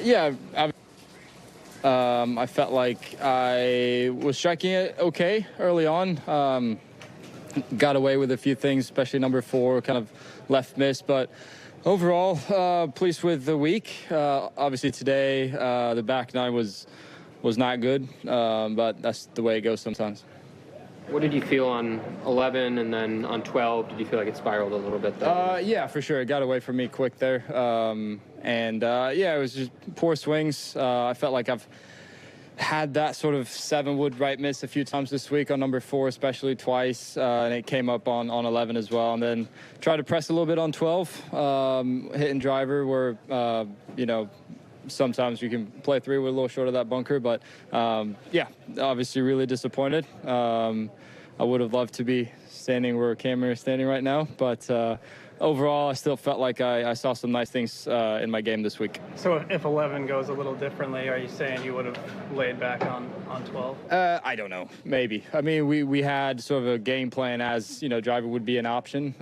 Yeah, I felt like I was striking it okay early on. Got away with a few things, especially number 4, kind of left miss. But overall, pleased with the week. Obviously today, the back 9 was not good, but that's the way it goes sometimes. What did you feel on 11 and then on 12? Did you feel like it spiraled a little bit there? Yeah, for sure. It got away from me quick there. Yeah, it was just poor swings. I felt like I've had that sort of 7-wood right miss a few times this week on number 4, especially twice, and it came up on 11 as well. And then tried to press a little bit on 12, hitting driver where, sometimes you can play 3 with a little short of that bunker, but yeah, obviously really disappointed. I would have loved to be standing where camera is standing right now, but overall, I still felt like I saw some nice things in my game this week. So if 11 goes a little differently, are you saying you would have laid back on 12? I don't know. Maybe. I mean, we had sort of a game plan as, driver would be an option.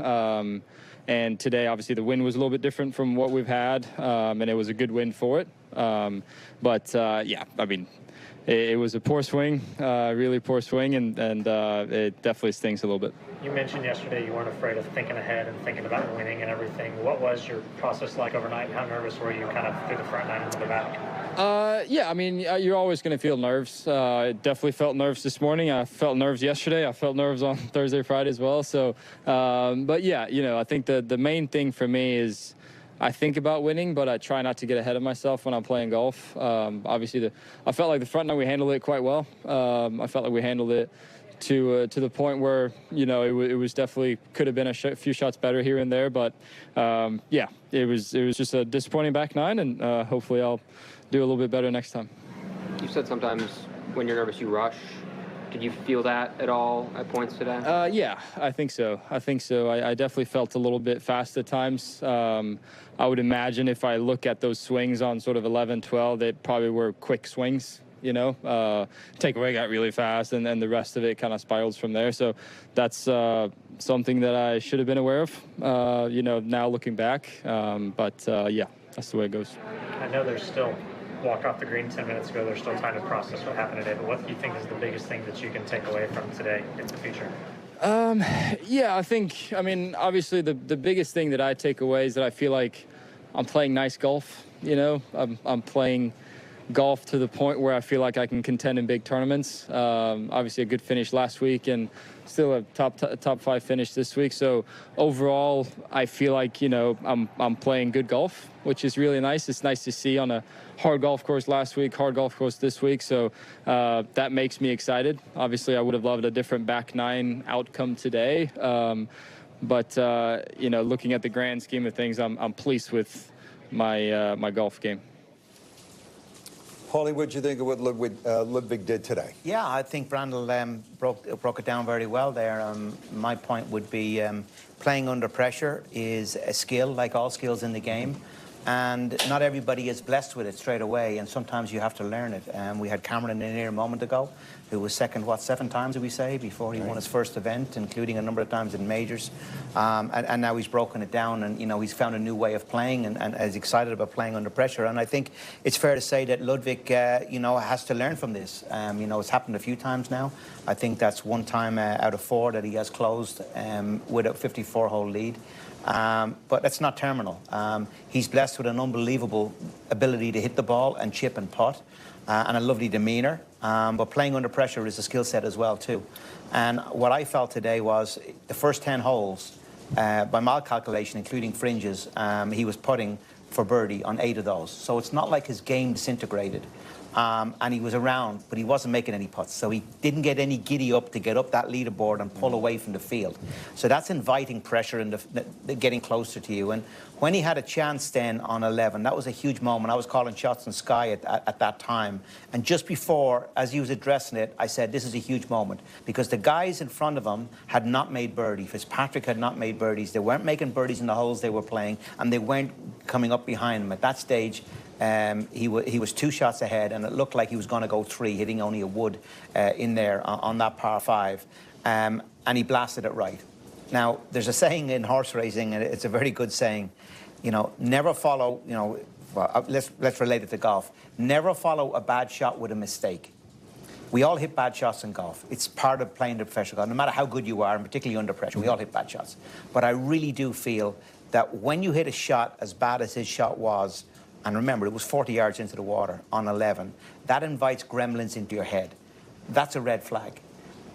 And today, obviously, the wind was a little bit different from what we've had, and it was a good win for it. Yeah, I mean, it was a poor swing, really poor swing, and it definitely stings a little bit. You mentioned yesterday you weren't afraid of thinking ahead and thinking about winning and everything. What was your process like overnight? How nervous were you kind of through the front 9 into the back? Yeah, I mean, you're always going to feel nerves. I definitely felt nerves this morning. I felt nerves yesterday. I felt nerves on Thursday, Friday as well. So, but yeah, I think the main thing for me is I think about winning, but I try not to get ahead of myself when I'm playing golf. Obviously, I felt like the front 9 we handled it quite well. I felt like we handled it to the point where it was definitely could have been a few shots better here and there, but yeah, it was just a disappointing back 9, and hopefully I'll do a little bit better next time. You said sometimes when you're nervous you rush. Did you feel that at all at points today? Yeah, I think so. I definitely felt a little bit fast at times. I would imagine if I look at those swings on sort of 11, 12, they probably were quick swings. Takeaway got really fast, and then the rest of it kind of spirals from there. So that's something that I should have been aware of, now looking back. Yeah, that's the way it goes. I know there's still walk off the green 10 minutes ago. There's still time to process what happened today. But what do you think is the biggest thing that you can take away from today in the future? Yeah, I mean, obviously the biggest thing that I take away is that I feel like I'm playing nice golf. I'm playing golf to the point where I feel like I can contend in big tournaments. Obviously a good finish last week and still a top 5 finish this week. So overall, I feel like, I'm playing good golf, which is really nice. It's nice to see on a hard golf course last week, hard golf course this week. So that makes me excited. Obviously, I would have loved a different back 9 outcome today. Looking at the grand scheme of things, I'm pleased with my golf game. Paulie, what do you think of what Ludvig did today? Yeah, I think Brandel broke it down very well there. My point would be playing under pressure is a skill, like all skills in the game. And not everybody is blessed with it straight away, and sometimes you have to learn it. We had Cameron in here a moment ago, who was second, 7 times, did we say, before he won his first event, including a number of times in majors. And now he's broken it down, and, he's found a new way of playing and is excited about playing under pressure. And I think it's fair to say that Ludvig, has to learn from this. It's happened a few times now. I think that's 1 time out of 4 that he has closed with a 54-hole lead. But that's not terminal. He's blessed with an unbelievable ability to hit the ball and chip and putt, and a lovely demeanor. But playing under pressure is a skill set as well, too. And what I felt today was the first 10 holes, by my calculation, including fringes, he was putting for birdie on 8 of those. So it's not like his game disintegrated. And he was around, but he wasn't making any putts. So he didn't get any giddy up to get up that leaderboard and pull away from the field. So that's inviting pressure and getting closer to you. And when he had a chance then on 11, that was a huge moment. I was calling shots in Sky at that time. And just before, as he was addressing it, I said, this is a huge moment. Because the guys in front of him had not made birdie. Fitzpatrick had not made birdies. They weren't making birdies in the holes they were playing, and they weren't coming up behind him. At that stage, he was 2 shots ahead, and it looked like he was going to go 3, hitting only a wood in there on that par 5, and he blasted it right. Now, there's a saying in horse racing, and it's a very good saying, never follow, well, let's relate it to golf. Never follow a bad shot with a mistake. We all hit bad shots in golf. It's part of playing the professional golf. No matter how good you are, and particularly under pressure, we all hit bad shots. But I really do feel that when you hit a shot as bad as his shot was, and remember, it was 40 yards into the water on 11, that invites gremlins into your head. That's a red flag.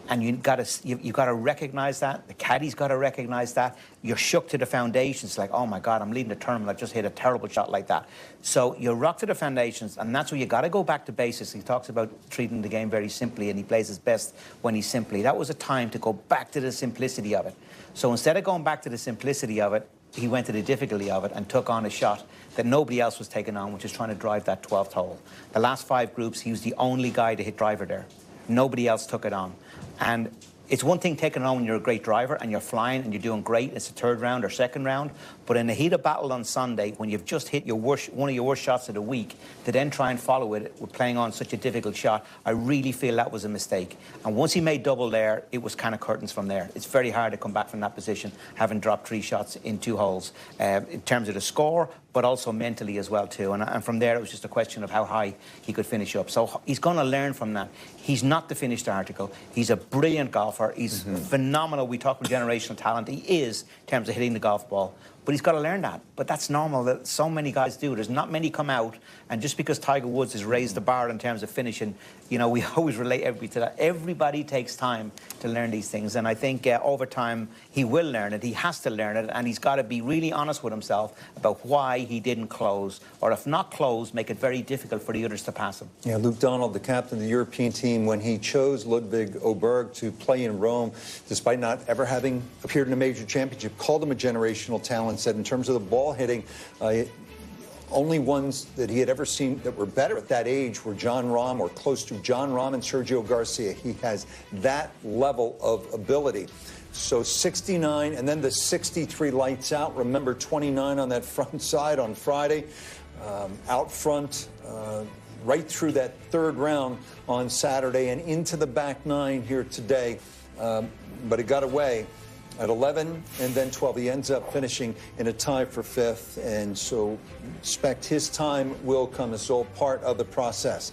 And you got to recognize that. The caddy's got to recognize that. You're shook to the foundations, like, oh my God, I'm leading the tournament. I've just hit a terrible shot like that. So you rock to the foundations, and that's where you got to go back to basics. He talks about treating the game very simply, and he plays his best when he's simply. That was a time to go back to the simplicity of it. So instead of going back to the simplicity of it, he went to the difficulty of it and took on a shot that nobody else was taking on, which is trying to drive that 12th hole. The last 5 groups, he was the only guy to hit driver there. Nobody else took it on. And it's one thing taking it on when you're a great driver and you're flying and you're doing great. It's a 3rd round or 2nd round. But in the heat of battle on Sunday, when you've just hit one of your worst shots of the week, to then try and follow it with playing on such a difficult shot, I really feel that was a mistake. And once he made double there, it was kind of curtains from there. It's very hard to come back from that position, having dropped 3 shots in 2 holes, in terms of the score, but also mentally as well too. And from there, it was just a question of how high he could finish up. So he's going to learn from that. He's not the finished article. He's a brilliant golfer. He's phenomenal. We talk about generational talent. He is in terms of hitting the golf ball. But he's got to learn that. But that's normal. That so many guys do. There's not many come out, and just because Tiger Woods has raised the bar in terms of finishing, you know, we always relate everybody to that. Everybody takes time to learn these things, and I think over time he will learn it. He has to learn it, and he's got to be really honest with himself about why he didn't close, or if not close, make it very difficult for the others to pass him. Yeah, Luke Donald, the captain of the European team, when he chose Ludvig Åberg to play in Rome, despite not ever having appeared in a major championship, called him a generational talent, said in terms of the ball hitting, only ones that he had ever seen that were better at that age were John Rahm, or close to John Rahm, and Sergio Garcia. He has that level of ability. So 69, and then the 63 lights out. Remember, 29 on that front side on Friday. Out front, right through that 3rd round on Saturday and into the back 9 here today. But it got away at 11 and then 12. He ends up finishing in a tie for 5th. And so expect his time will come. It's all part of the process.